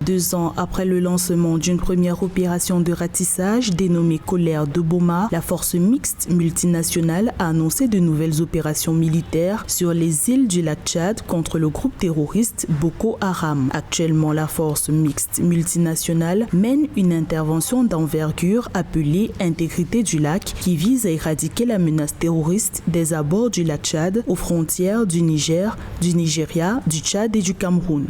2 ans après le lancement d'une première opération de ratissage dénommée Colère de Boma, la force mixte multinationale a annoncé de nouvelles opérations militaires sur les îles du lac Tchad contre le groupe terroriste Boko Haram. Actuellement, la force mixte multinationale mène une intervention d'envergure appelée Intégrité du lac qui vise à éradiquer la menace terroriste des abords du lac Tchad aux frontières du Niger, du Nigeria, du Tchad et du Cameroun.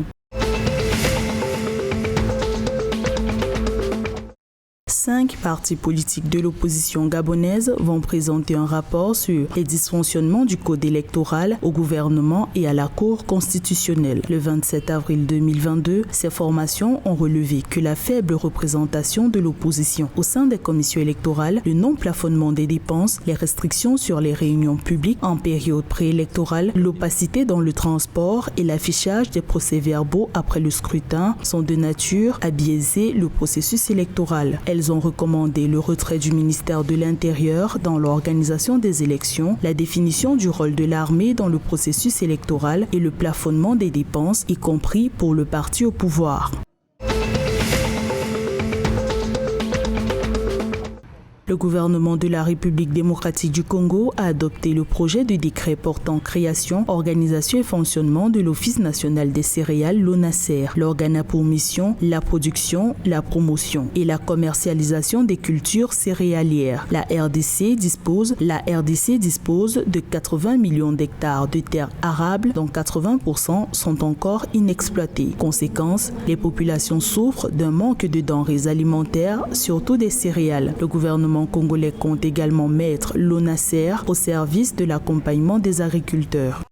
5 partis politiques de l'opposition gabonaise vont présenter un rapport sur les dysfonctionnements du code électoral au gouvernement et à la Cour constitutionnelle. Le 27 avril 2022, ces formations ont relevé que la faible représentation de l'opposition au sein des commissions électorales, le non-plafonnement des dépenses, les restrictions sur les réunions publiques en période préélectorale, l'opacité dans le transport et l'affichage des procès-verbaux après le scrutin sont de nature à biaiser le processus électoral. Elles ont recommandé le retrait du ministère de l'Intérieur dans l'organisation des élections, la définition du rôle de l'armée dans le processus électoral et le plafonnement des dépenses, y compris pour le parti au pouvoir. Le gouvernement de la République démocratique du Congo a adopté le projet de décret portant création, organisation et fonctionnement de l'Office national des céréales, l'ONACER. L'organe a pour mission la production, la promotion et la commercialisation des cultures céréalières. La RDC dispose de 80 millions d'hectares de terres arables, dont 80% sont encore inexploités. Conséquence, les populations souffrent d'un manque de denrées alimentaires, surtout des céréales. Le gouvernement congolais compte également mettre l'ONACER au service de l'accompagnement des agriculteurs.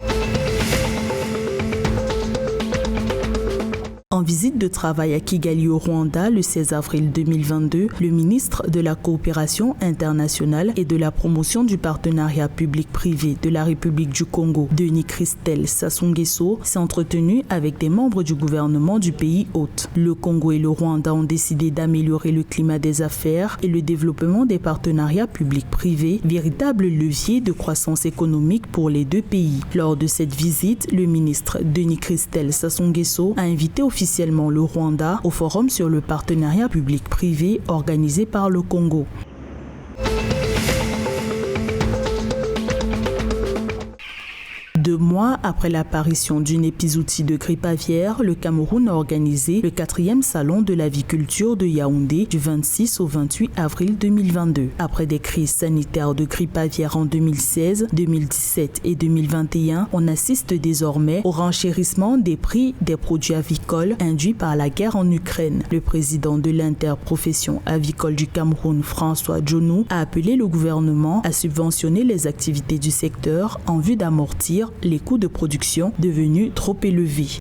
En visite de travail à Kigali au Rwanda le 16 avril 2022, le ministre de la Coopération internationale et de la promotion du partenariat public-privé de la République du Congo, Denis Christel Sassou Nguesso, s'est entretenu avec des membres du gouvernement du pays hôte. Le Congo et le Rwanda ont décidé d'améliorer le climat des affaires et le développement des partenariats public-privés, véritable levier de croissance économique pour les deux pays. Lors de cette visite, le ministre Denis Christel Sassou Nguesso a invité officiellement le Rwanda au forum sur le partenariat public-privé organisé par le Congo. 2 mois après l'apparition d'une épizootie de grippe aviaire, le Cameroun a organisé le 4e salon de l'aviculture de Yaoundé du 26 au 28 avril 2022. Après des crises sanitaires de grippe aviaire en 2016, 2017 et 2021, on assiste désormais au renchérissement des prix des produits avicoles induits par la guerre en Ukraine. Le président de l'interprofession avicole du Cameroun, François Djonou, a appelé le gouvernement à subventionner les activités du secteur en vue d'amortir les coûts de production devenus trop élevés.